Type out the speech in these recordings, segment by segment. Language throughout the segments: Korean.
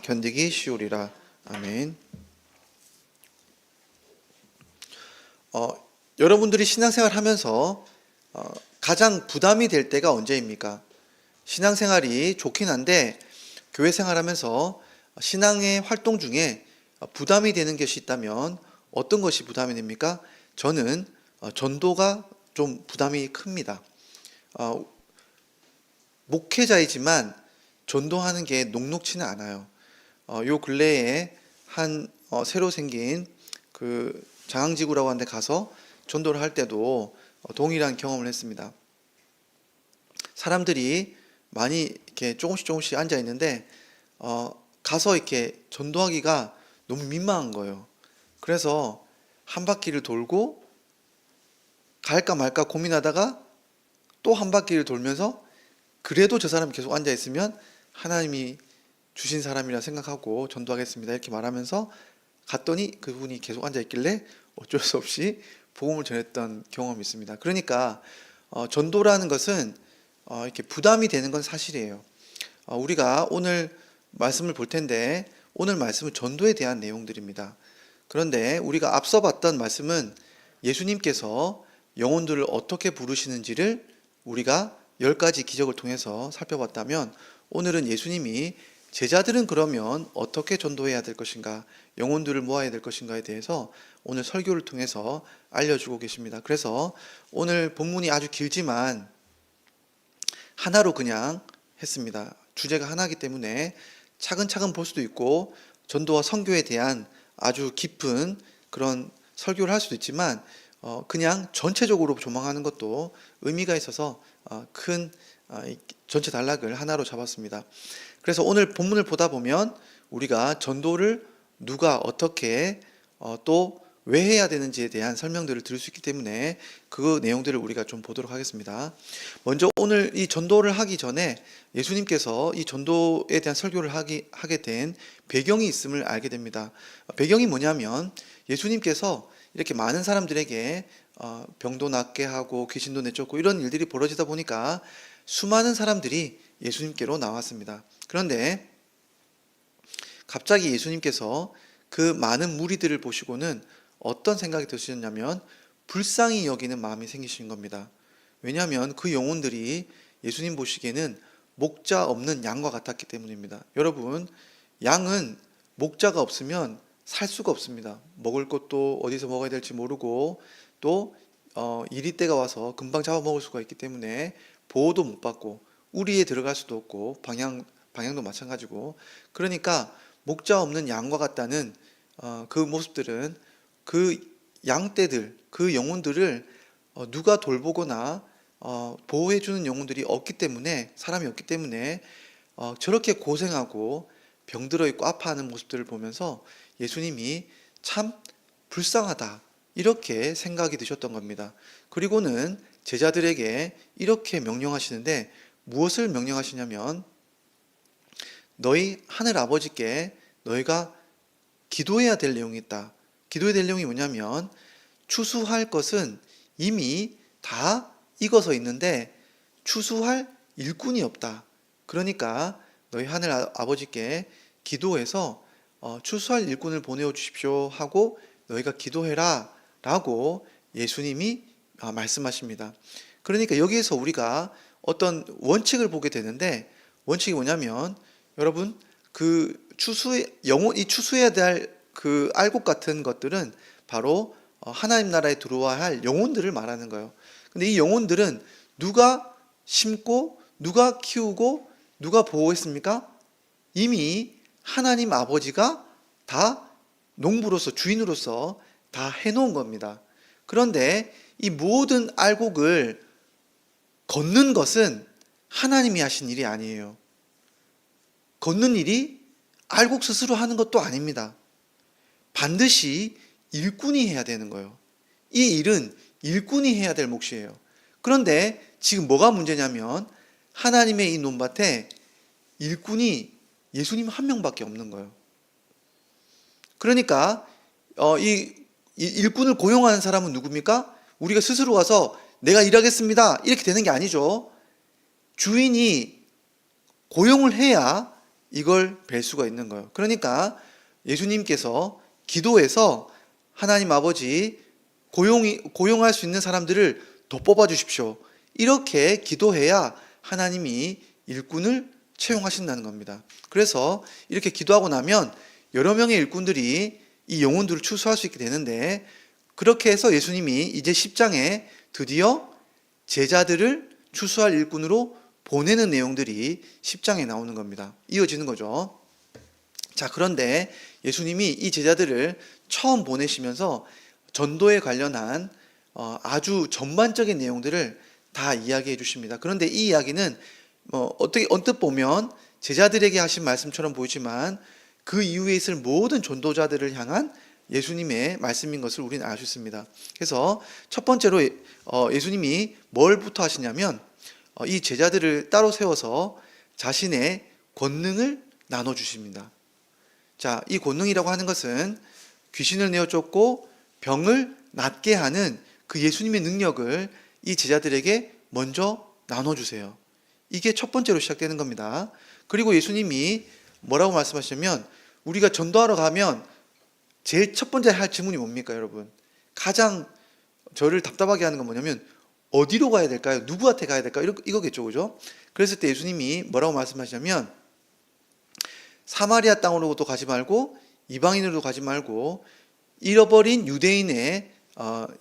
견디기 쉬우리라. 아멘. 여러분들이 신앙생활 하면서 가장 부담이 될 때가 언제입니까? 신앙생활이 좋긴 한데 교회 생활하면서 신앙의 활동 중에 부담이 되는 것이 있다면 어떤 것이 부담이 됩니까? 저는 전도가 좀 부담이 큽니다. 목회자이지만 전도하는 게 녹록치는 않아요. 요 근래에 한 새로 생긴 그 장항지구라고 하는 데 가서 전도를 할 때도 동일한 경험을 했습니다. 사람들이 많이 이렇게 조금씩 앉아 있는데 가서 이렇게 전도하기가 너무 민망한 거예요. 그래서 한 바퀴를 돌고 갈까 말까 고민하다가 또 한 바퀴를 돌면서 그래도 저 사람이 계속 앉아 있으면 하나님이 주신 사람이라 생각하고 전도하겠습니다 이렇게 말하면서 갔더니 그분이 계속 앉아 있길래 어쩔 수 없이 복음을 전했던 경험이 있습니다. 그러니까 전도라는 것은 이렇게 부담이 되는 건 사실이에요. 우리가 오늘 말씀을 볼 텐데 오늘 말씀은 전도에 대한 내용들입니다. 그런데 우리가 앞서 봤던 말씀은 예수님께서 영혼들을 어떻게 부르시는지를 우리가 10가지 기적을 통해서 살펴봤다면 오늘은 예수님이 제자들은 그러면 어떻게 전도해야 될 것인가, 영혼들을 모아야 될 것인가에 대해서 오늘 설교를 통해서 알려주고 계십니다. 그래서 오늘 본문이 아주 길지만 하나로 그냥 했습니다. 주제가 하나이기 때문에 차근차근 볼 수도 있고 전도와 선교에 대한 아주 깊은 그런 설교를 할 수도 있지만 그냥 전체적으로 조망하는 것도 의미가 있어서 큰 전체 단락을 하나로 잡았습니다. 그래서 오늘 본문을 보다 보면 우리가 전도를 누가 어떻게 또 왜 해야 되는지에 대한 설명들을 들을 수 있기 때문에 그 내용들을 우리가 좀 보도록 하겠습니다. 먼저 오늘 이 전도를 하기 전에 예수님께서 이 전도에 대한 설교를 하게 된 배경이 있음을 알게 됩니다. 배경이 뭐냐면 예수님께서 이렇게 많은 사람들에게 병도 낫게 하고 귀신도 내쫓고 이런 일들이 벌어지다 보니까 수많은 사람들이 예수님께로 나왔습니다. 그런데 갑자기 예수님께서 그 많은 무리들을 보시고는 어떤 생각이 드셨냐면 불쌍히 여기는 마음이 생기신 겁니다. 왜냐하면 그 영혼들이 예수님 보시기에는 목자 없는 양과 같았기 때문입니다. 여러분, 양은 목자가 없으면 살 수가 없습니다. 먹을 것도 어디서 먹어야 될지 모르고 또 이리 때가 와서 금방 잡아먹을 수가 있기 때문에 보호도 못 받고 우리에 들어갈 수도 없고 방향도 마찬가지고 그러니까 목자 없는 양과 같다는 그 모습들은 그 양떼들, 그 영혼들을 누가 돌보거나 보호해주는 영혼들이 없기 때문에 사람이 없기 때문에 저렇게 고생하고 병들어 있고 아파하는 모습들을 보면서 예수님이 참 불쌍하다 이렇게 생각이 드셨던 겁니다. 그리고는 제자들에게 이렇게 명령하시는데 무엇을 명령하시냐면 너희 하늘 아버지께 너희가 기도해야 될 내용이 있다. 기도해야 될 내용이 뭐냐면 추수할 것은 이미 다 익어서 있는데 추수할 일꾼이 없다. 그러니까 너희 하늘 아버지께 기도해서 추수할 일꾼을 보내어 주십시오 하고 너희가 기도해라 라고 예수님이 말씀하십니다. 그러니까 여기에서 우리가 어떤 원칙을 보게 되는데 원칙이 뭐냐면 여러분 이 추수해야 될 그 알곡 같은 것들은 바로 하나님 나라에 들어와야 할 영혼들을 말하는 거예요. 근데 이 영혼들은 누가 심고 누가 키우고 누가 보호했습니까? 이미 하나님 아버지가 다 농부로서 주인으로서 다 해놓은 겁니다. 그런데 이 모든 알곡을 걷는 것은 하나님이 하신 일이 아니에요. 걷는 일이 알곡 스스로 하는 것도 아닙니다. 반드시 일꾼이 해야 되는 거예요. 이 일은 일꾼이 해야 될 몫이에요. 그런데 지금 뭐가 문제냐면 하나님의 이 논밭에 일꾼이 예수님 한 명밖에 없는 거예요. 그러니까 이 일꾼을 고용하는 사람은 누굽니까? 우리가 스스로 가서 내가 일하겠습니다 이렇게 되는 게 아니죠. 주인이 고용을 해야 이걸 뵐 수가 있는 거예요. 그러니까 예수님께서 기도해서 하나님 아버지 고용할 수 있는 사람들을 더 뽑아 주십시오. 이렇게 기도해야 하나님이 일꾼을 채용하신다는 겁니다. 그래서 이렇게 기도하고 나면 여러 명의 일꾼들이 이 영혼들을 추수할 수 있게 되는데, 그렇게 해서 예수님이 이제 10장에 드디어 제자들을 추수할 일꾼으로 보내는 내용들이 10장에 나오는 겁니다. 이어지는 거죠. 자, 그런데 예수님이 이 제자들을 처음 보내시면서 전도에 관련한 아주 전반적인 내용들을 다 이야기해 주십니다. 그런데 이 이야기는 어떻게 언뜻 보면 제자들에게 하신 말씀처럼 보이지만 그 이후에 있을 모든 전도자들을 향한 예수님의 말씀인 것을 우리는 알 수 있습니다. 그래서 첫 번째로 예수님이 뭘부터 하시냐면 이 제자들을 따로 세워서 자신의 권능을 나눠주십니다. 자, 이 권능이라고 하는 것은 귀신을 내어 쫓고 병을 낫게 하는 그 예수님의 능력을 이 제자들에게 먼저 나눠주세요. 이게 첫 번째로 시작되는 겁니다. 그리고 예수님이 뭐라고 말씀하시냐면, 우리가 전도하러 가면 제일 첫 번째 할 질문이 뭡니까, 여러분? 가장 저를 답답하게 하는 건 뭐냐면, 어디로 가야 될까요? 누구한테 가야 될까요? 이거겠죠, 그죠? 그랬을 때 예수님이 뭐라고 말씀하시냐면, 사마리아 땅으로도 가지 말고 이방인으로 가지 말고 잃어버린 유대인의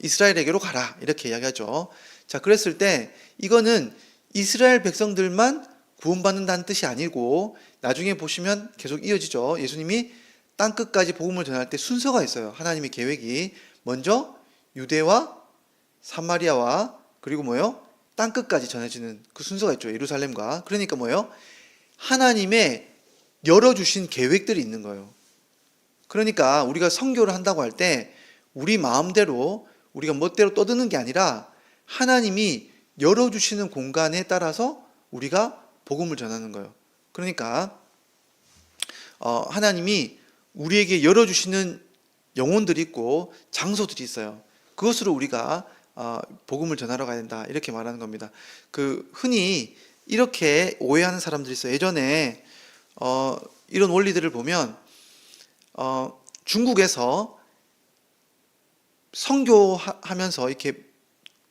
이스라엘에게로 가라, 이렇게 이야기하죠. 자, 그랬을 때 이거는 이스라엘 백성들만 구원받는다는 뜻이 아니고, 나중에 보시면 계속 이어지죠. 예수님이 땅끝까지 복음을 전할 때 순서가 있어요. 하나님의 계획이 먼저 유대와 사마리아와 그리고 뭐예요? 땅끝까지 전해지는 그 순서가 있죠. 예루살렘과. 그러니까 뭐예요? 하나님의 열어주신 계획들이 있는 거예요. 그러니까 우리가 선교를 한다고 할 때 우리 마음대로 우리가 멋대로 떠드는 게 아니라 하나님이 열어주시는 공간에 따라서 우리가 복음을 전하는 거예요. 그러니까 하나님이 우리에게 열어주시는 영혼들이 있고 장소들이 있어요. 그것으로 우리가 복음을 전하러 가야 된다, 이렇게 말하는 겁니다. 흔히 이렇게 오해하는 사람들이 있어요. 예전에 이런 원리들을 보면 중국에서 선교하면서 이렇게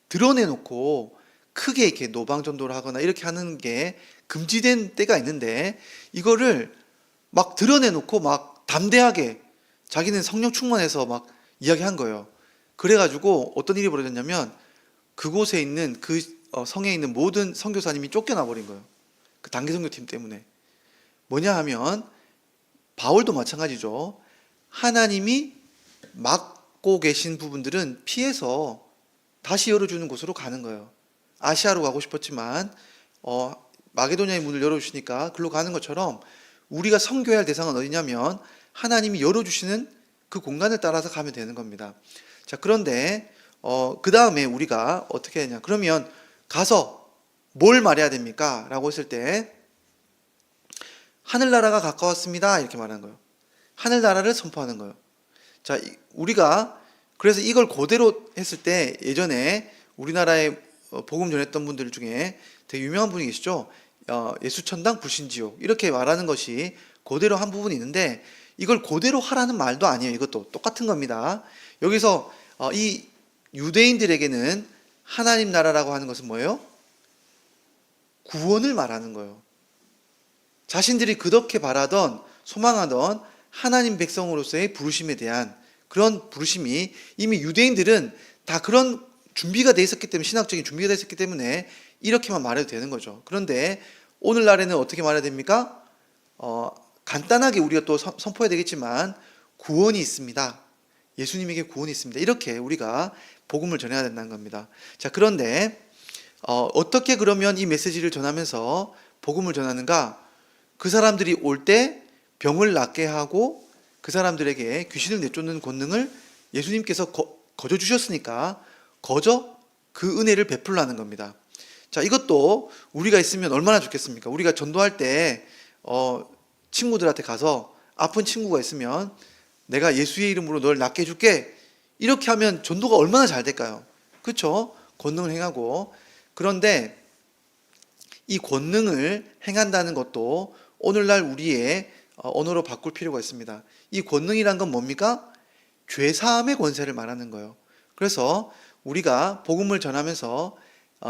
드러내놓고 크게 이렇게 노방전도를 하거나 이렇게 하는 게 금지된 때가 있는데, 이거를 막 드러내놓고 막 담대하게 자기는 성령 충만해서 막 이야기한 거예요. 그래가지고 어떤 일이 벌어졌냐면, 그곳에 있는 그 성에 있는 모든 선교사님이 쫓겨나 버린 거예요. 그 단기 선교팀 때문에. 뭐냐 하면 바울도 마찬가지죠. 하나님이 막고 계신 부분들은 피해서 다시 열어주는 곳으로 가는 거예요. 아시아로 가고 싶었지만 마게도냐의 문을 열어주시니까 글로 가는 것처럼, 우리가 선교해야 할 대상은 어디냐면 하나님이 열어주시는 그 공간을 따라서 가면 되는 겁니다. 자, 그런데 그 다음에 우리가 어떻게 해야 되냐? 그러면 가서 뭘 말해야 됩니까? 라고 했을 때 하늘나라가 가까웠습니다, 이렇게 말하는 거예요. 하늘나라를 선포하는 거예요. 자, 우리가 그래서 이걸 그대로 했을 때, 예전에 우리나라에 복음 전했던 분들 중에 되게 유명한 분이 계시죠. 예수천당 불신지옥, 이렇게 말하는 것이 그대로 한 부분이 있는데, 이걸 그대로 하라는 말도 아니에요. 이것도 똑같은 겁니다. 여기서 이 유대인들에게는 하나님 나라라고 하는 것은 뭐예요? 구원을 말하는 거예요. 자신들이 그렇게 바라던 소망하던 하나님 백성으로서의 부르심에 대한 그런 부르심이, 이미 유대인들은 다 그런 준비가 돼 있었기 때문에, 신학적인 준비가 돼 있었기 때문에 이렇게만 말해도 되는 거죠. 그런데 오늘날에는 어떻게 말해야 됩니까? 간단하게 우리가 또 선포해야 되겠지만, 구원이 있습니다. 예수님에게 구원이 있습니다. 이렇게 우리가 복음을 전해야 된다는 겁니다. 자, 그런데 어떻게 그러면 이 메시지를 전하면서 복음을 전하는가? 그 사람들이 올 때 병을 낫게 하고 그 사람들에게 귀신을 내쫓는 권능을 예수님께서 거저 주셨으니까 거저 그 은혜를 베풀라는 겁니다. 자, 이것도 우리가 있으면 얼마나 좋겠습니까? 우리가 전도할 때 친구들한테 가서 아픈 친구가 있으면 내가 예수의 이름으로 널 낫게 해줄게, 이렇게 하면 전도가 얼마나 잘 될까요? 그렇죠? 권능을 행하고. 그런데 이 권능을 행한다는 것도 오늘날 우리의 언어로 바꿀 필요가 있습니다. 이 권능이란 건 뭡니까? 죄사함의 권세를 말하는 거예요. 그래서 우리가 복음을 전하면서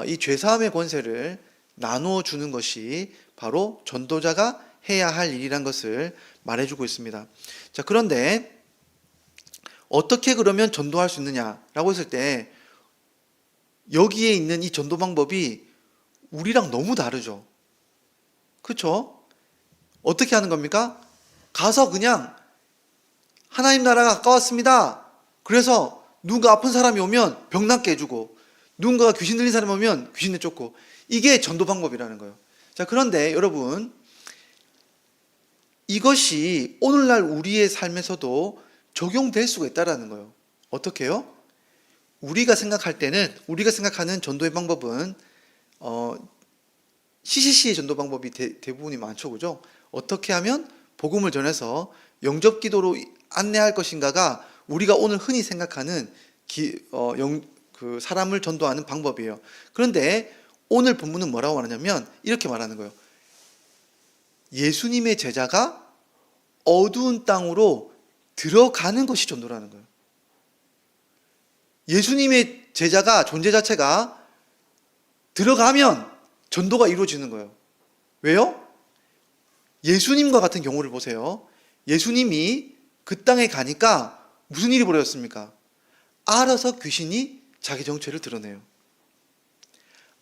이 죄사함의 권세를 나누어 주는 것이 바로 전도자가 해야 할 일이란 것을 말해주고 있습니다. 자, 그런데 어떻게 그러면 전도할 수 있느냐라고 했을 때 여기에 있는 이 전도 방법이 우리랑 너무 다르죠. 그렇죠? 어떻게 하는 겁니까? 가서 그냥 하나님 나라가 가까웠습니다. 그래서 누군가 아픈 사람이 오면 병 낫게 해주고 누군가가 귀신 들린 사람이 오면 귀신 내쫓고 이게 전도 방법이라는 거예요. 자, 그런데 여러분 이것이 오늘날 우리의 삶에서도 적용될 수가 있다는 거예요. 어떻게 해요? 우리가 생각하는 전도의 방법은 CCC의 전도 방법이 대부분이 많죠. 그죠? 어떻게 하면 복음을 전해서 영접 기도로 안내할 것인가가 우리가 오늘 흔히 생각하는 그 사람을 전도하는 방법이에요. 그런데 오늘 본문은 뭐라고 말하냐면 이렇게 말하는 거예요. 예수님의 제자가 어두운 땅으로 들어가는 것이 전도라는 거예요. 예수님의 제자가 존재 자체가 들어가면 전도가 이루어지는 거예요. 왜요? 예수님과 같은 경우를 보세요. 예수님이 그 땅에 가니까 무슨 일이 벌어졌습니까? 알아서 귀신이 자기 정체를 드러내요.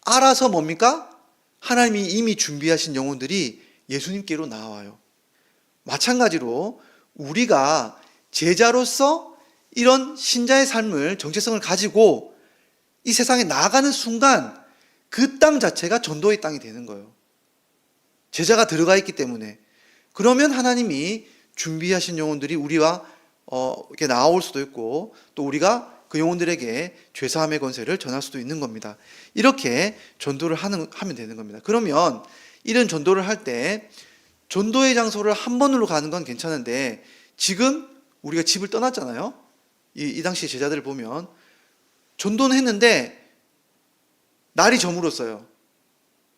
알아서 뭡니까? 하나님이 이미 준비하신 영혼들이 예수님께로 나와요. 마찬가지로 우리가 제자로서 이런 신자의 삶을, 정체성을 가지고 이 세상에 나아가는 순간 그 땅 자체가 전도의 땅이 되는 거예요. 제자가 들어가 있기 때문에. 그러면 하나님이 준비하신 영혼들이 우리와 이렇게 나올 수도 있고 또 우리가 그 영혼들에게 죄사함의 권세를 전할 수도 있는 겁니다. 이렇게 전도를 하면 되는 겁니다. 그러면 이런 전도를 할 때 전도의 장소를 한 번으로 가는 건 괜찮은데 지금 우리가 집을 떠났잖아요. 이 당시 제자들을 보면 전도는 했는데 날이 저물었어요.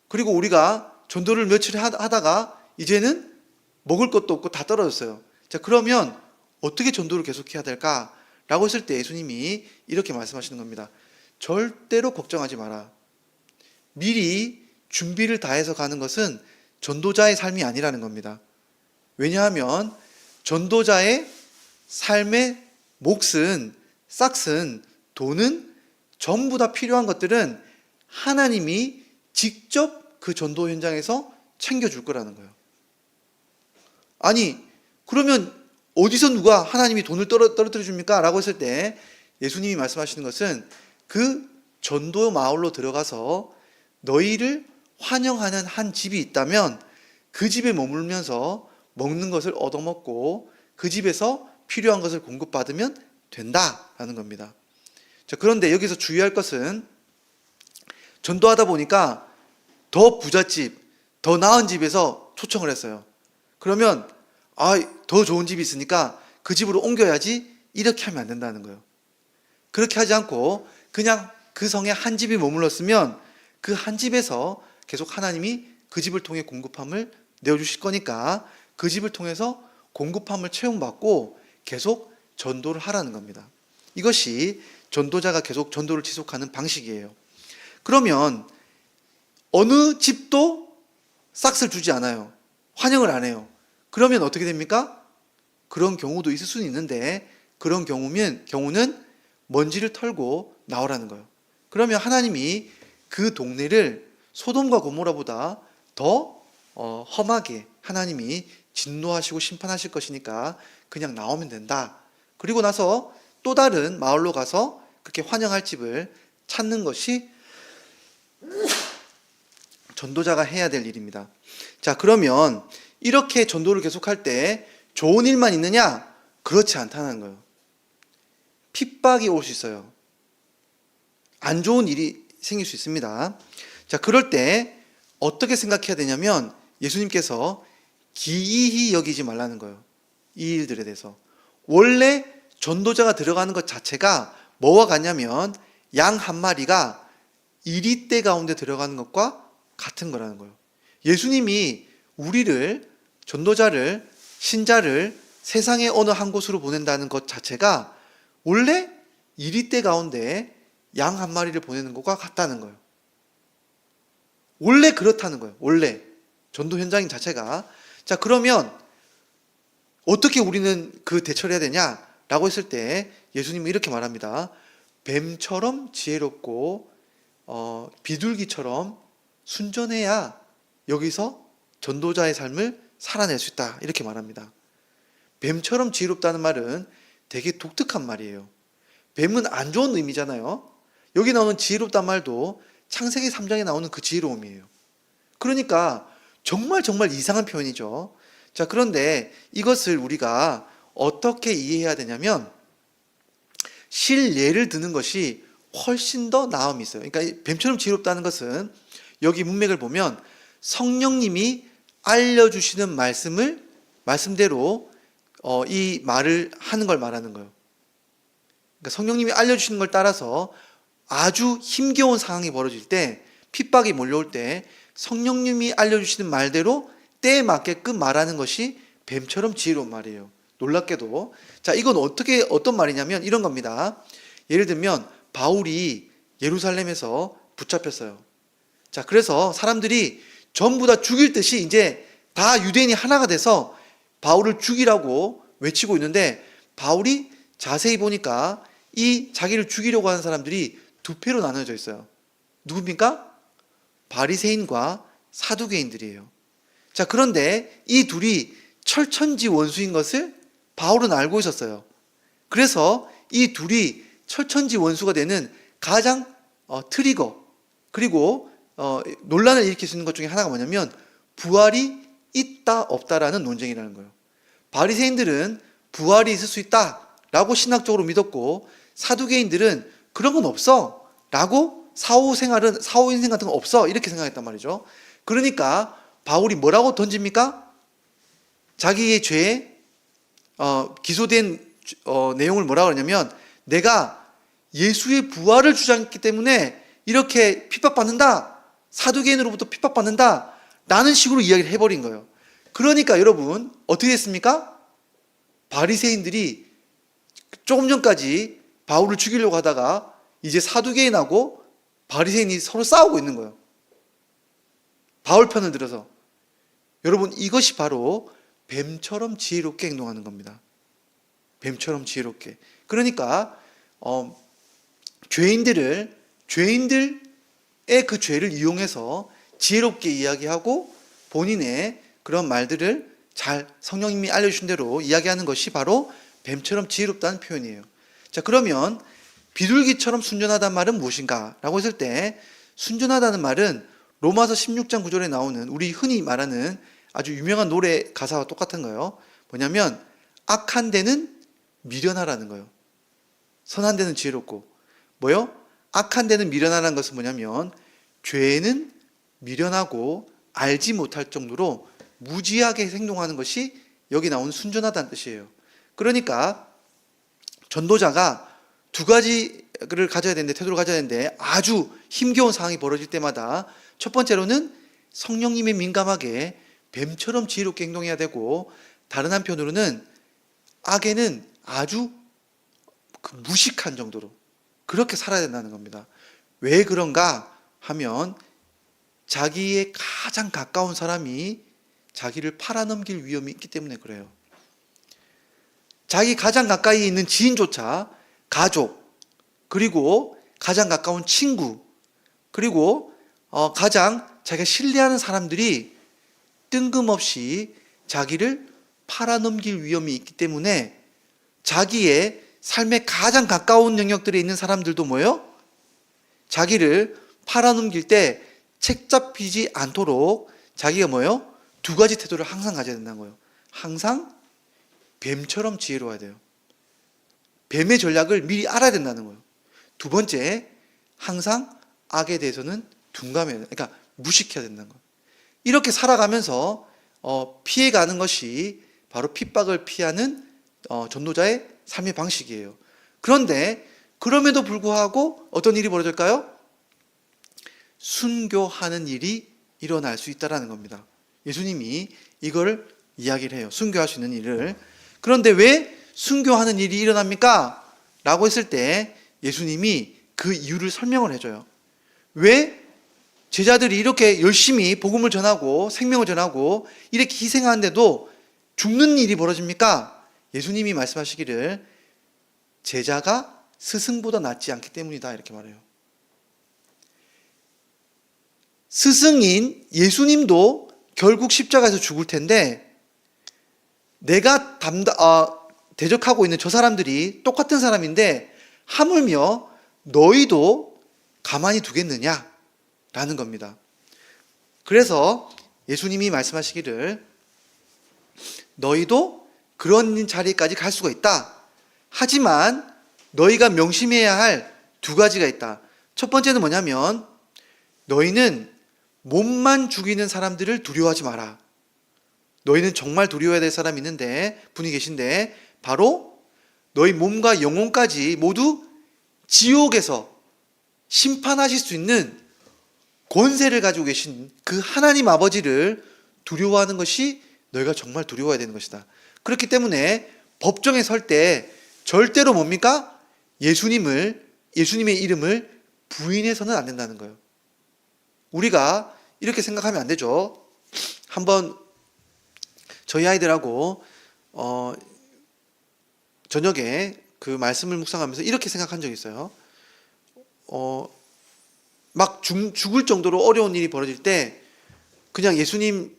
그리고 우리가 전도를 며칠 하다가 이제는 먹을 것도 없고 다 떨어졌어요. 자, 그러면 어떻게 전도를 계속해야 될까라고 했을 때 예수님이 이렇게 말씀하시는 겁니다. 절대로 걱정하지 마라. 미리 준비를 다해서 가는 것은 전도자의 삶이 아니라는 겁니다. 왜냐하면 전도자의 삶의 몫은, 싹슨, 돈은 전부 다 필요한 것들은 하나님이 직접 그 전도 현장에서 챙겨줄 거라는 거예요. 아니, 그러면 어디서 누가 하나님이 돈을 떨어뜨려 줍니까? 라고 했을 때 예수님이 말씀하시는 것은 그 전도 마을로 들어가서 너희를 환영하는 한 집이 있다면 그 집에 머물면서 먹는 것을 얻어먹고 그 집에서 필요한 것을 공급받으면 된다라는 겁니다. 자, 그런데 여기서 주의할 것은 전도하다 보니까 더 부잣집, 더 나은 집에서 초청을 했어요. 그러면 더 좋은 집이 있으니까 그 집으로 옮겨야지 이렇게 하면 안 된다는 거예요. 그렇게 하지 않고 그냥 그 성에 한 집이 머물렀으면 그 한 집에서 계속 하나님이 그 집을 통해 공급함을 내어주실 거니까 그 집을 통해서 공급함을 채움받고 계속 전도를 하라는 겁니다. 이것이 전도자가 계속 전도를 지속하는 방식이에요. 그러면 어느 집도 싹을 주지 않아요. 환영을 안 해요. 그러면 어떻게 됩니까? 그런 경우도 있을 수는 있는데 그런 경우는 먼지를 털고 나오라는 거예요. 그러면 하나님이 그 동네를 소돔과 고모라보다 더 험하게 하나님이 진노하시고 심판하실 것이니까 그냥 나오면 된다. 그리고 나서 또 다른 마을로 가서 그렇게 환영할 집을 찾는 것이 전도자가 해야 될 일입니다. 자, 그러면 이렇게 전도를 계속할 때 좋은 일만 있느냐? 그렇지 않다는 거예요. 핍박이 올 수 있어요. 안 좋은 일이 생길 수 있습니다. 자, 그럴 때 어떻게 생각해야 되냐면 예수님께서 기이히 여기지 말라는 거예요. 이 일들에 대해서. 원래 전도자가 들어가는 것 자체가 뭐와 같냐면 양 한 마리가 이리떼 가운데 들어가는 것과 같은 거라는 거예요. 예수님이 우리를 전도자를, 신자를 세상의 어느 한 곳으로 보낸다는 것 자체가 원래 이리떼 가운데 양 한 마리를 보내는 것과 같다는 거예요. 원래 그렇다는 거예요. 원래 전도 현장인 자체가. 자, 그러면 어떻게 우리는 그 대처를 해야 되냐라고 했을 때 예수님은 이렇게 말합니다. 뱀처럼 지혜롭고 비둘기처럼 순전해야 여기서 전도자의 삶을 살아낼 수 있다, 이렇게 말합니다. 뱀처럼 지혜롭다는 말은 되게 독특한 말이에요. 뱀은 안 좋은 의미잖아요. 여기 나오는 지혜롭다는 말도 창세기 3장에 나오는 그 지혜로움이에요. 그러니까 정말 이상한 표현이죠. 자, 그런데 이것을 우리가 어떻게 이해해야 되냐면 실예를 드는 것이 훨씬 더 나음이 있어요. 그러니까 뱀처럼 지혜롭다는 것은 여기 문맥을 보면 성령님이 알려주시는 말씀대로 이 말을 하는 걸 말하는 거예요. 그러니까 성령님이 알려주시는 걸 따라서 아주 힘겨운 상황이 벌어질 때, 핍박이 몰려올 때 성령님이 알려주시는 말대로 때에 맞게끔 말하는 것이 뱀처럼 지혜로운 말이에요. 놀랍게도. 자, 이건 어떤 말이냐면 이런 겁니다. 예를 들면 바울이 예루살렘에서 붙잡혔어요. 자, 그래서 사람들이 전부 다 죽일 듯이 이제 다 유대인이 하나가 돼서 바울을 죽이라고 외치고 있는데, 바울이 자세히 보니까 이 자기를 죽이려고 하는 사람들이 두 패로 나눠져 있어요. 누굽니까? 바리새인과 사두개인들이에요. 자, 그런데 이 둘이 철천지 원수인 것을 바울은 알고 있었어요. 그래서 이 둘이 철천지 원수가 되는 가장 트리거, 그리고 논란을 일으킬 수 있는 것 중에 하나가 뭐냐면 부활이 있다 없다라는 논쟁이라는 거예요. 바리새인들은 부활이 있을 수 있다라고 신학적으로 믿었고, 사두개인들은 그런 건 없어 라고 사후인생 같은 건 없어 이렇게 생각했단 말이죠. 그러니까 바울이 뭐라고 던집니까? 자기의 죄에 기소된 내용을 뭐라고 하냐면, 내가 예수의 부활을 주장했기 때문에 이렇게 핍박받는다, 사두개인으로부터 핍박받는다 라는 식으로 이야기를 해버린 거예요. 그러니까 여러분 어떻게 됐습니까? 바리새인들이 조금 전까지 바울을 죽이려고 하다가 이제 사두개인하고 바리새인이 서로 싸우고 있는 거예요. 바울 편을 들어서. 여러분, 이것이 바로 뱀처럼 지혜롭게 행동하는 겁니다. 뱀처럼 지혜롭게. 그러니까 죄인들의 그 죄를 이용해서 지혜롭게 이야기하고 본인의 그런 말들을 잘 성령님이 알려주신 대로 이야기하는 것이 바로 뱀처럼 지혜롭다는 표현이에요. 자, 그러면 비둘기처럼 순전하다는 말은 무엇인가? 라고 했을 때 순전하다는 말은 로마서 16장 9절에 나오는 우리 흔히 말하는 아주 유명한 노래 가사와 똑같은 거예요. 뭐냐면 악한 데는 미련하라는 거예요. 선한 데는 지혜롭고. 뭐요? 악한 데는 미련하라는 것은 뭐냐면 죄는 미련하고 알지 못할 정도로 무지하게 행동하는 것이 여기 나오는 순전하다는 뜻이에요. 그러니까 전도자가 두 가지를 가져야 되는데, 태도를 가져야 되는데, 아주 힘겨운 상황이 벌어질 때마다 첫 번째로는 성령님에 민감하게 뱀처럼 지혜롭게 행동해야 되고, 다른 한편으로는 악에는 아주 무식한 정도로 그렇게 살아야 된다는 겁니다. 왜 그런가 하면 자기의 가장 가까운 사람이 자기를 팔아넘길 위험이 있기 때문에 그래요. 자기 가장 가까이 있는 지인조차, 가족, 그리고 가장 가까운 친구, 그리고 가장 자기가 신뢰하는 사람들이 뜬금없이 자기를 팔아넘길 위험이 있기 때문에 자기의 삶의 가장 가까운 영역들에 있는 사람들도 뭐예요? 자기를 팔아넘길 때 책 잡히지 않도록 자기가 뭐예요? 두 가지 태도를 항상 가져야 된다는 거예요. 항상 뱀처럼 지혜로워야 돼요. 뱀의 전략을 미리 알아야 된다는 거예요. 두 번째, 항상 악에 대해서는 둔감해야 돼요. 그러니까 무식해야 된다는 거예요. 이렇게 살아가면서 피해가는 것이 바로 핍박을 피하는 전도자의 삶의 방식이에요. 그런데 그럼에도 불구하고 어떤 일이 벌어질까요? 순교하는 일이 일어날 수 있다는 겁니다. 예수님이 이걸 이야기를 해요. 순교할 수 있는 일을. 그런데 왜 순교하는 일이 일어납니까? 라고 했을 때 예수님이 그 이유를 설명을 해줘요. 왜 제자들이 이렇게 열심히 복음을 전하고 생명을 전하고 이렇게 희생하는데도 죽는 일이 벌어집니까? 예수님이 말씀하시기를 제자가 스승보다 낫지 않기 때문이다 이렇게 말해요. 스승인 예수님도 결국 십자가에서 죽을 텐데 내가 대적하고 있는 저 사람들이 똑같은 사람인데 하물며 너희도 가만히 두겠느냐? 라는 겁니다. 그래서 예수님이 말씀하시기를 너희도 그런 자리까지 갈 수가 있다. 하지만 너희가 명심해야 할 두 가지가 있다. 첫 번째는 뭐냐면 너희는 몸만 죽이는 사람들을 두려워하지 마라. 너희는 정말 두려워해야 될 사람이 있는데 분이 계신데 바로 너희 몸과 영혼까지 모두 지옥에서 심판하실 수 있는 권세를 가지고 계신 그 하나님 아버지를 두려워하는 것이 너희가 정말 두려워해야 되는 것이다. 그렇기 때문에 법정에 설 때 절대로 뭡니까? 예수님의 이름을 부인해서는 안 된다는 거예요. 우리가 이렇게 생각하면 안 되죠. 한번 저희 아이들하고 저녁에 그 말씀을 묵상하면서 이렇게 생각한 적이 있어요. 막 죽을 정도로 어려운 일이 벌어질 때 그냥 예수님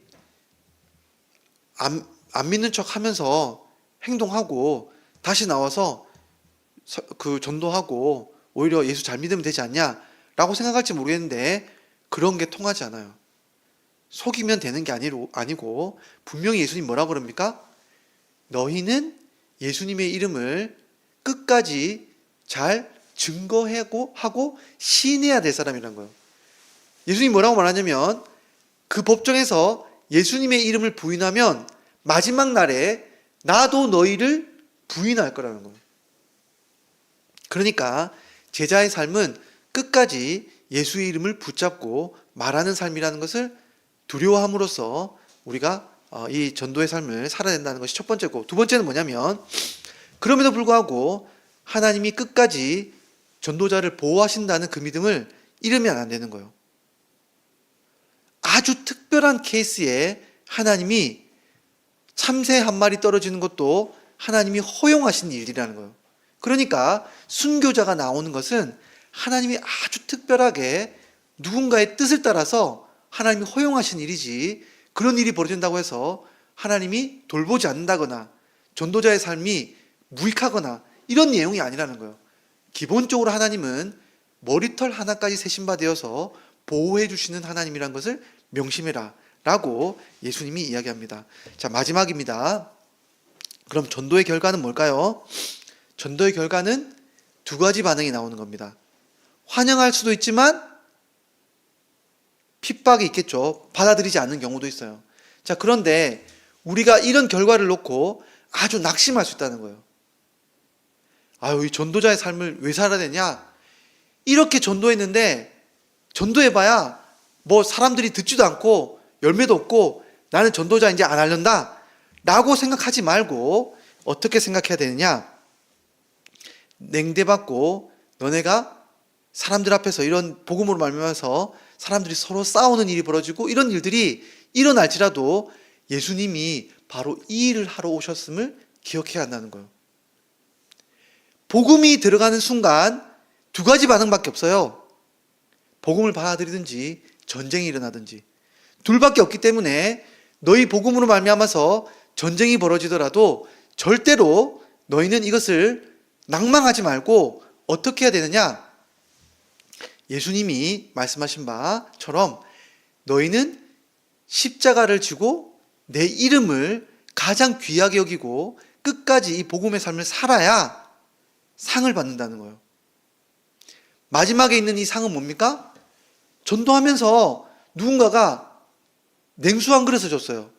안 믿는 척 하면서 행동하고 다시 나와서 그 전도하고 오히려 예수 잘 믿으면 되지 않냐라고 생각할지 모르겠는데 그런 게 통하지 않아요. 속이면 되는 게 아니고 분명히 예수님 뭐라고 그럽니까? 너희는 예수님의 이름을 끝까지 잘 증거하고 시인해야 될 사람이라는 거예요. 예수님 뭐라고 말하냐면 그 법정에서 예수님의 이름을 부인하면 마지막 날에 나도 너희를 부인할 거라는 거예요. 그러니까 제자의 삶은 끝까지 예수의 이름을 붙잡고 말하는 삶이라는 것을 두려워함으로써 우리가 이 전도의 삶을 살아야 된다는 것이 첫 번째고, 두 번째는 뭐냐면 그럼에도 불구하고 하나님이 끝까지 전도자를 보호하신다는 그 믿음을 잃으면 안 되는 거예요. 아주 특별한 케이스에 하나님이 참새 한 마리 떨어지는 것도 하나님이 허용하신 일이라는 거예요. 그러니까 순교자가 나오는 것은 하나님이 아주 특별하게 누군가의 뜻을 따라서 하나님이 허용하신 일이지, 그런 일이 벌어진다고 해서 하나님이 돌보지 않는다거나 전도자의 삶이 무익하거나 이런 내용이 아니라는 거예요. 기본적으로 하나님은 머리털 하나까지 세신 바 되어서 보호해 주시는 하나님이라는 것을 명심해라 라고 예수님이 이야기합니다. 자, 마지막입니다. 그럼 전도의 결과는 뭘까요? 전도의 결과는 두 가지 반응이 나오는 겁니다. 환영할 수도 있지만 핍박이 있겠죠. 받아들이지 않는 경우도 있어요. 자, 그런데 우리가 이런 결과를 놓고 아주 낙심할 수 있다는 거예요. 아유, 이 전도자의 삶을 왜 살아야 되냐? 이렇게 전도했는데 전도해봐야 뭐 사람들이 듣지도 않고 열매도 없고 나는 전도자 이제 안 하련다 라고 생각하지 말고 어떻게 생각해야 되느냐? 냉대받고 너네가 사람들 앞에서 이런 복음으로 말미암아서 사람들이 서로 싸우는 일이 벌어지고 이런 일들이 일어날지라도 예수님이 바로 이 일을 하러 오셨음을 기억해야 한다는 거예요. 복음이 들어가는 순간 두 가지 반응밖에 없어요. 복음을 받아들이든지 전쟁이 일어나든지 둘밖에 없기 때문에 너희 복음으로 말미암아서 전쟁이 벌어지더라도 절대로 너희는 이것을 낭망하지 말고 어떻게 해야 되느냐? 예수님이 말씀하신 바처럼 너희는 십자가를 지고 내 이름을 가장 귀하게 여기고 끝까지 이 복음의 삶을 살아야 상을 받는다는 거예요. 마지막에 있는 이 상은 뭡니까? 전도하면서 누군가가 냉수 한 그릇을 줬어요.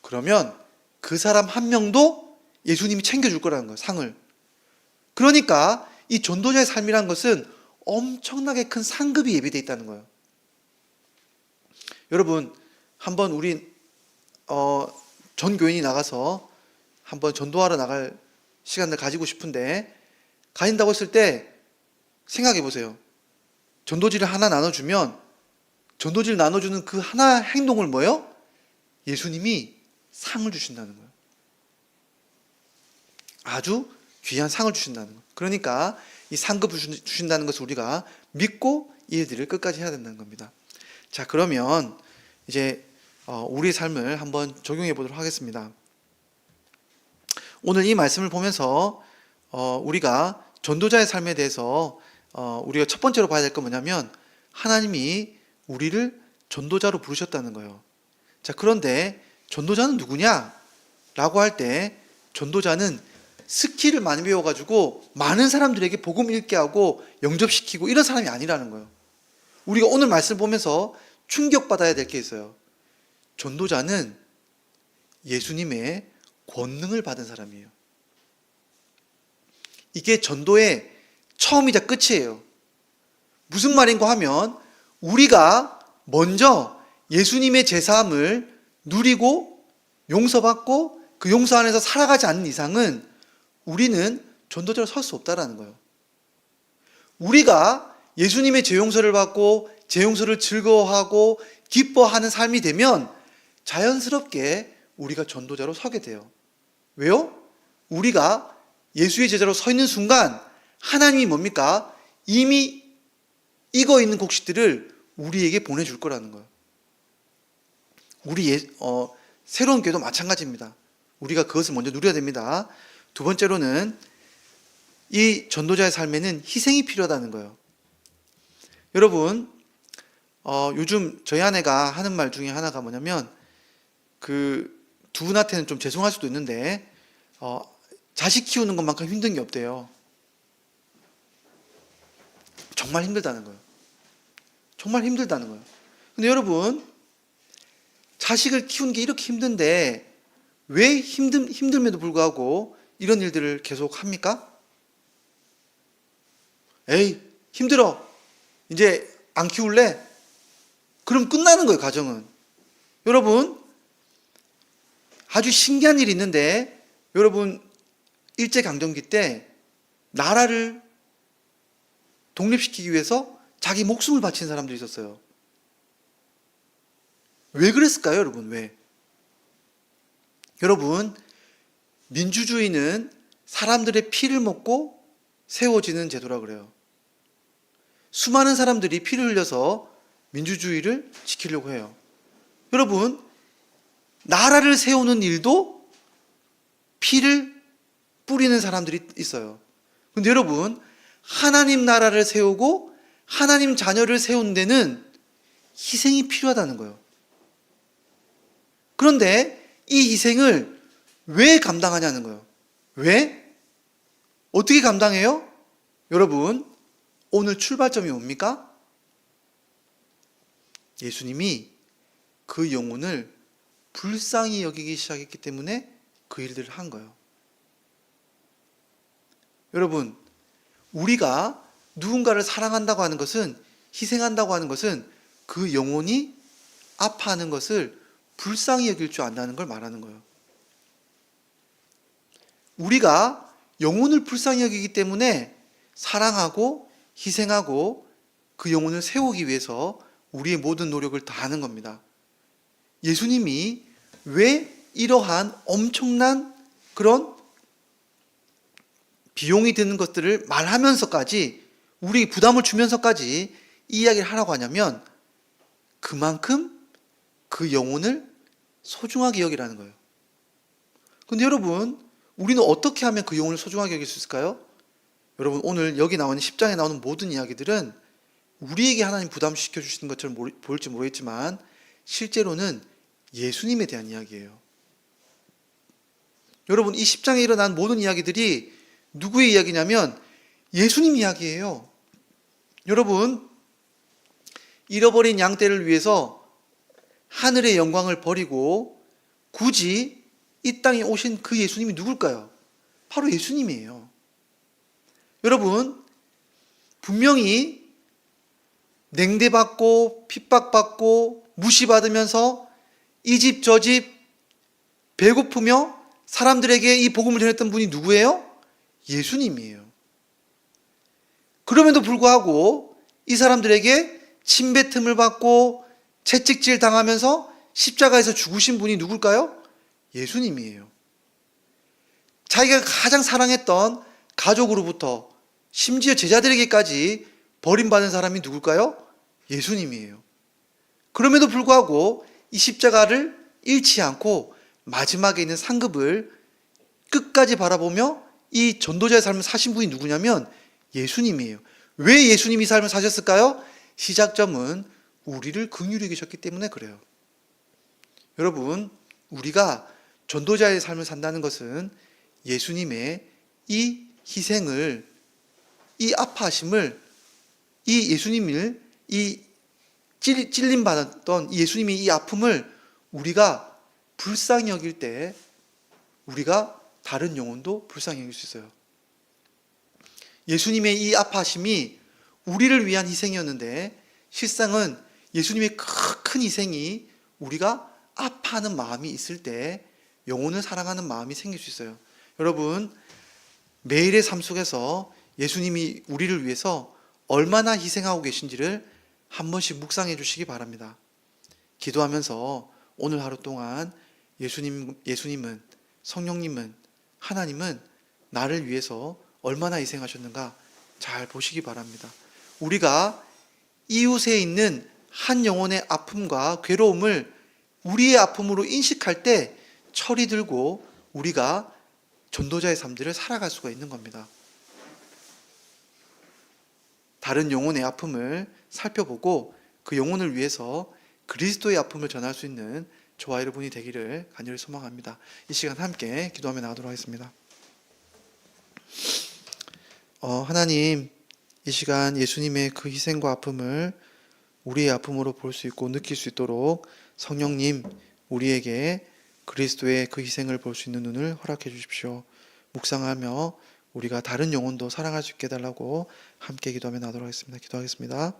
그러면 그 사람 한 명도 예수님이 챙겨줄 거라는 거예요, 상을. 그러니까 이 전도자의 삶이라는 것은 엄청나게 큰 상급이 예비되어 있다는 거예요. 여러분, 한번 우리 전 교인이 나가서 한번 전도하러 나갈 시간을 가지고 싶은데, 가진다고 했을 때 생각해 보세요. 전도지를 하나 나눠주면 전도지를 나눠주는 그 하나 행동을 뭐예요? 예수님이 상을 주신다는 거예요. 아주 귀한 상을 주신다는 거예요. 그러니까 이 상급을 주신다는 것을 우리가 믿고 이 일들을 끝까지 해야 된다는 겁니다. 자, 그러면 이제 우리의 삶을 한번 적용해 보도록 하겠습니다. 오늘 이 말씀을 보면서 우리가 전도자의 삶에 대해서 우리가 첫 번째로 봐야 될 건 뭐냐면, 하나님이 우리를 전도자로 부르셨다는 거예요. 자, 그런데 전도자는 누구냐? 라고 할 때 전도자는 스킬을 많이 배워가지고 많은 사람들에게 복음 읽게 하고 영접시키고 이런 사람이 아니라는 거예요. 우리가 오늘 말씀 보면서 충격받아야 될 게 있어요. 전도자는 예수님의 권능을 받은 사람이에요. 이게 전도의 처음이자 끝이에요. 무슨 말인가 하면, 우리가 먼저 예수님의 제사함을 누리고 용서받고 그 용서 안에서 살아가지 않는 이상은 우리는 전도자로 설 수 없다라는 거예요. 우리가 예수님의 재용서를 받고 재용서를 즐거워하고 기뻐하는 삶이 되면 자연스럽게 우리가 전도자로 서게 돼요. 왜요? 우리가 예수의 제자로 서 있는 순간 하나님이 뭡니까? 이미 익어 있는 곡식들을 우리에게 보내줄 거라는 거예요. 우리 새로운 교회도 마찬가지입니다. 우리가 그것을 먼저 누려야 됩니다. 두 번째로는 이 전도자의 삶에는 희생이 필요하다는 거예요. 여러분, 요즘 저희 아내가 하는 말 중에 하나가 뭐냐면, 두 분한테는 좀 죄송할 수도 있는데 자식 키우는 것만큼 힘든 게 없대요. 정말 힘들다는 거예요. 정말 힘들다는 거예요. 근데 여러분, 자식을 키우는 게 이렇게 힘든데 왜 힘듦에도 불구하고 이런 일들을 계속 합니까? 에이, 힘들어. 이제 안 키울래? 그럼 끝나는 거예요, 가정은. 여러분, 아주 신기한 일이 있는데, 여러분, 일제강점기 때 나라를 독립시키기 위해서 자기 목숨을 바친 사람들이 있었어요. 왜 그랬을까요, 여러분? 왜? 여러분, 민주주의는 사람들의 피를 먹고 세워지는 제도라 그래요. 수많은 사람들이 피를 흘려서 민주주의를 지키려고 해요. 여러분, 나라를 세우는 일도 피를 뿌리는 사람들이 있어요. 근데 여러분, 하나님 나라를 세우고 하나님 자녀를 세우는 데는 희생이 필요하다는 거예요. 그런데 이 희생을 왜 감당하냐는 거예요. 왜? 어떻게 감당해요? 여러분, 오늘 출발점이 뭡니까? 예수님이 그 영혼을 불쌍히 여기기 시작했기 때문에 그 일들을 한 거예요. 여러분, 우리가 누군가를 사랑한다고 하는 것은, 희생한다고 하는 것은 그 영혼이 아파하는 것을 불쌍히 여길 줄 안다는 걸 말하는 거예요. 우리가 영혼을 불쌍히 여기기 때문에 사랑하고 희생하고 그 영혼을 세우기 위해서 우리의 모든 노력을 다하는 겁니다. 예수님이 왜 이러한 엄청난 그런 비용이 드는 것들을 말하면서까지, 우리 부담을 주면서까지 이 이야기를 하라고 하냐면, 그만큼 그 영혼을 소중하게 여기라는 거예요. 근데 여러분, 우리는 어떻게 하면 그 영혼을 소중하게 여길 수 있을까요? 여러분, 오늘 여기 나오는 10장에 나오는 모든 이야기들은 우리에게 하나님 부담시켜 주시는 것처럼 보일지 모르겠지만 실제로는 예수님에 대한 이야기예요. 여러분, 이 10장에 일어난 모든 이야기들이 누구의 이야기냐면 예수님 이야기예요. 여러분, 잃어버린 양떼를 위해서 하늘의 영광을 버리고 굳이 이 땅에 오신 그 예수님이 누굴까요? 바로 예수님이에요. 여러분, 분명히 냉대받고 핍박받고 무시받으면서 이 집 저 집 배고프며 사람들에게 이 복음을 전했던 분이 누구예요? 예수님이에요. 그럼에도 불구하고 이 사람들에게 침뱉음을 받고 채찍질 당하면서 십자가에서 죽으신 분이 누굴까요? 예수님이에요. 자기가 가장 사랑했던 가족으로부터 심지어 제자들에게까지 버림받은 사람이 누굴까요? 예수님이에요. 그럼에도 불구하고 이 십자가를 잃지 않고 마지막에 있는 상급을 끝까지 바라보며 이 전도자의 삶을 사신 분이 누구냐면 예수님이에요. 왜 예수님이 삶을 사셨을까요? 시작점은 우리를 긍휼히 여기셨기 때문에 그래요. 여러분, 우리가 전도자의 삶을 산다는 것은 예수님의 이 희생을, 이 아파하심을, 이 예수님을, 이 찔림받았던 예수님의 이 아픔을 우리가 불쌍히 여길 때 우리가 다른 영혼도 불쌍히 여길 수 있어요. 예수님의 이 아파하심이 우리를 위한 희생이었는데 실상은 예수님의 큰 희생이 우리가 아파하는 마음이 있을 때 영혼을 사랑하는 마음이 생길 수 있어요. 여러분, 매일의 삶 속에서 예수님이 우리를 위해서 얼마나 희생하고 계신지를 한 번씩 묵상해 주시기 바랍니다. 기도하면서 오늘 하루 동안 예수님은, 성령님은, 하나님은 나를 위해서 얼마나 희생하셨는가 잘 보시기 바랍니다. 우리가 이웃에 있는 한 영혼의 아픔과 괴로움을 우리의 아픔으로 인식할 때 철이 들고 우리가 전도자의 삶들을 살아갈 수가 있는 겁니다. 다른 영혼의 아픔을 살펴보고 그 영혼을 위해서 그리스도의 아픔을 전할 수 있는 저와 여러분이 되기를 간절히 소망합니다. 이 시간 함께 기도하며 나가도록 하겠습니다. 하나님, 이 시간 예수님의 그 희생과 아픔을 우리의 아픔으로 볼 수 있고 느낄 수 있도록 성령님, 우리에게 그리스도의 그 희생을 볼 수 있는 눈을 허락해 주십시오. 묵상하며 우리가 다른 영혼도 사랑할 수 있게 해달라고 함께 기도하며 나도록 하겠습니다. 기도하겠습니다.